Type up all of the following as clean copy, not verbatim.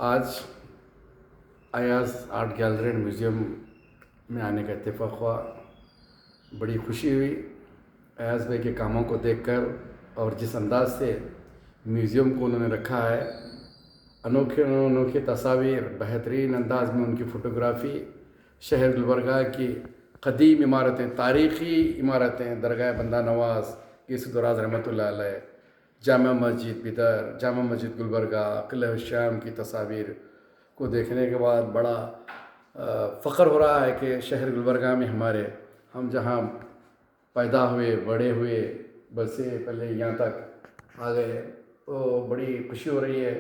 आज Ayaz art gallery and museum में आने का इत्तेफाक हुआ। बड़ी खुशी हुई अयाज भाई के कामों को देखकर और जिस अंदाज से म्यूज़ियम को उन्होंने रखा है। अनोखे अनोखे तस्वीर, बेहतरीन अंदाज में उनकी फ़ोटोग्राफ़ी, शहर गुलबर्गा की क़दीम इमारतें, तारीख़ी इमारतें, दरगाह बंदा नवाज़ गीसुद्दौराज रहमतुल्लाह अलैह, जामा मस्जिद बिदर, जामा मस्जिद गुलबर्गा, किला शाम की तस्वीर को देखने के बाद बड़ा फ़ख्र हो रहा है कि शहर गुलबर्गा में हम जहाँ पैदा हुए, बड़े हुए, बसे पले यहाँ तक आ गए, तो बड़ी खुशी हो रही है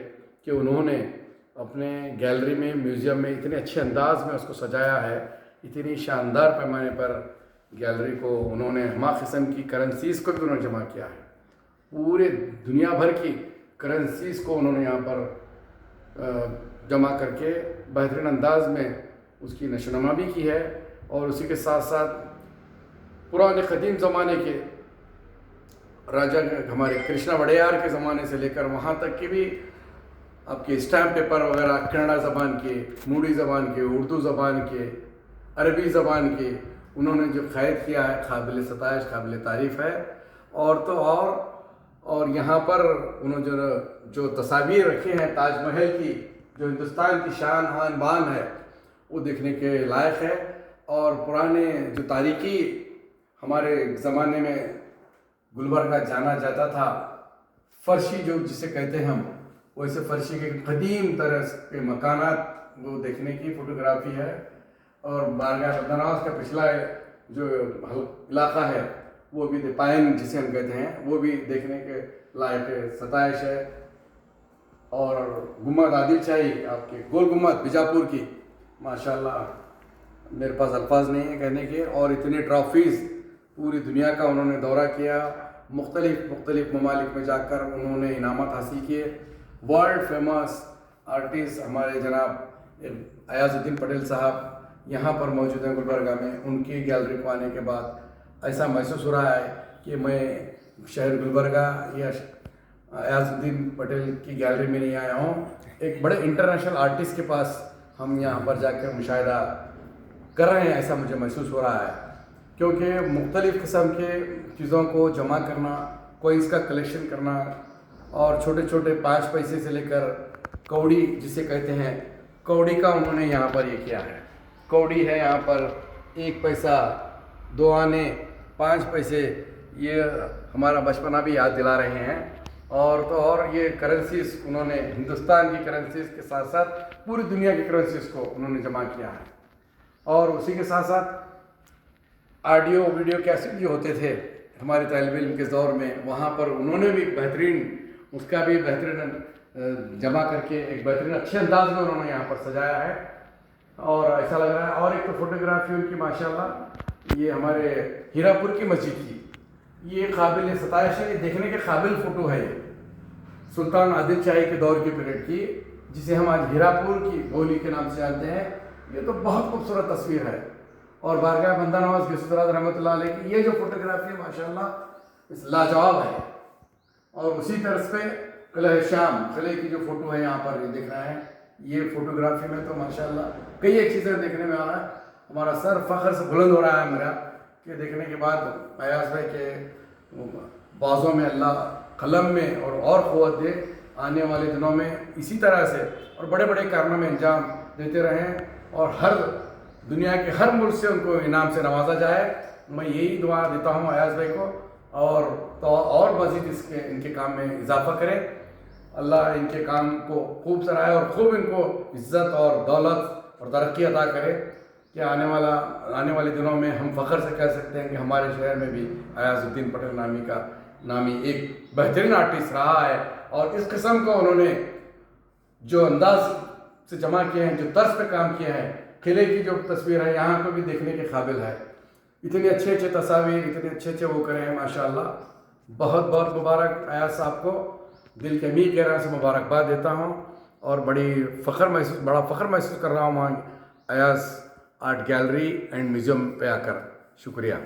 कि उन्होंने अपने गैलरी में, म्यूज़ियम में इतने अच्छे अंदाज में उसको सजाया है। इतनी शानदार पैमाने पर गैलरी को उन्होंने हमा किस्म की करेंसीज़ को भी उन्होंने जमा किया है। पूरे दुनिया भर की करेंसीज़ को उन्होंने यहाँ पर जमा करके बेहतरीन अंदाज में उसकी नशोनुमा भी की है। और उसी के साथ साथ पुराने क़दीम ज़माने के राजा हमारे कृष्णा वड़ैयार के ज़माने से लेकर वहाँ तक की भी आपके स्टैम्प पेपर वगैरह कन्नड़ा ज़बान के, मूडी ज़बान के, उर्दू ज़बान के, अरबी ज़बान के उन्होंने जो क़ैद किया है, काबिल सताइश, काबिल तारीफ़ है। और तो और यहाँ पर उन्होंने जो तस्वीर रखे हैं ताजमहल की, जो हिंदुस्तान की शान आन बान है, वो देखने के लायक है। और पुराने जो तारीख़ी हमारे ज़माने में गुलबर्गा जाना जाता था, फ़र्शी जो जिसे कहते हैं हम, वैसे फ़र्शी के क़दीम तरह के मकानात वो देखने की फ़ोटोग्राफ़ी है। और बारगाह बंदा का पिछला जो इलाक़ा है वो भी पायन जिसे हम कहते हैं, वो भी देखने के लायक सताइश है। और गुम्बद आदिल शाही आपके गोल गुम्बद बीजापुर की, माशाल्लाह मेरे पास अल्फाज नहीं है कहने के। और इतने ट्रॉफ़ीज़ पूरी दुनिया का उन्होंने दौरा किया, मुख्तलिफ़ ममालिक में जाकर उन्होंने इनामत हासिल किए। वर्ल्ड फेमस आर्टिस्ट हमारे जनाब अयाजुद्दीन पटेल साहब यहाँ पर मौजूद हैं गुलबर्गा में। उनकी गैलरी को आने के बाद ऐसा महसूस हो रहा है कि मैं शहर गुलबर्गा या अयाजुद्दीन पटेल की गैलरी में नहीं आया हूँ, एक बड़े इंटरनेशनल आर्टिस्ट के पास हम यहाँ पर जाकर मुशाहिदा कर रहे हैं, ऐसा मुझे महसूस हो रहा है। क्योंकि मुख्तलिफ़ किस्म के चीज़ों को जमा करना, कोइंस का कलेक्शन करना, और छोटे छोटे 5 पैसे से लेकर कौड़ी जिसे कहते हैं, कौड़ी का उन्होंने यहाँ पर ये किया है। कौड़ी है यहाँ पर 1 पैसा, 2 आने, 5 पैसे, ये हमारा बचपना भी याद दिला रहे हैं। और तो और ये करेंसीज़ उन्होंने हिंदुस्तान की करेंसीज़ के साथ साथ पूरी दुनिया की करेंसीज़ को उन्होंने जमा किया है। और उसी के साथ साथ ऑडियो वीडियो कैसेट जो होते थे हमारे तालिब इल्म के दौर में, वहाँ पर उन्होंने भी बेहतरीन उसका भी बेहतरीन जमा करके एक बेहतरीन अच्छे अंदाज में उन्होंने यहाँ पर सजाया है। और ऐसा लग रहा है। और एक तो फ़ोटोग्राफ़ी उनकी माशाल्लाह, ये हमारे हीरापुर की मस्जिद की, ये काबिल सताइश है, देखने के काबिल फ़ोटो है। ये सुल्तान आदिल शाही के दौर की पीरियड की, जिसे हम आज हीरापुर की गोली के नाम से जानते हैं। ये तो बहुत खूबसूरत तस्वीर है। और बारगाह बंदा नवाज़ गीसुद्दौराज रहमतुल्लाह अलैह की ये जो फ़ोटोग्राफ़ी माशाल्लाह इस लाजवाब है। और उसी तर्ज पे किला शाम, किले की जो फ़ोटो है यहाँ पर ये दिख रहा है, ये फ़ोटोग्राफ़ी में तो माशाल्लाह कई एक चीज़ें देखने में आ रहा है। हमारा सर फ़ख्र से बुलंद हो रहा है मेरा कि देखने के बाद अयाज भाई के बाज़ों में अल्लाह कलम में और क़ुव्वत दे, आने वाले दिनों में इसी तरह से और बड़े बड़े कारनामे अंजाम देते रहें और हर दुनिया के हर मुल्क से उनको इनाम से नवाजा जाए। मैं यही दुआ देता हूँ अयाज भाई को। और मज़ीद इनके काम में इजाफ़ा करे, अल्लाह इनके काम को खूब सराहे और खूब इनको इज़्ज़त और दौलत और तरक्की अता करे कि आने वाले दिनों में हम फ़ख्र से कह सकते हैं कि हमारे शहर में भी अयाजुद्दीन पटेल नामी एक बेहतरीन आर्टिस्ट रहा है। और इस किस्म को उन्होंने जो अंदाज से जमा किए हैं, जो तर्ज पे काम किए हैं, किले की जो तस्वीर है यहाँ को भी देखने के काबिल है। इतने अच्छे अच्छे तस्वीर, इतने अच्छे वो करे हैं माशाल्लाह। बहुत बहुत मुबारक अयाज साहब को, दिल के अमीर के से मुबारकबाद देता हूँ। और बड़ा फ़ख्र महसूस कर रहा हूँ वहाँ Ayaz art gallery and museum पे आकर। शुक्रिया।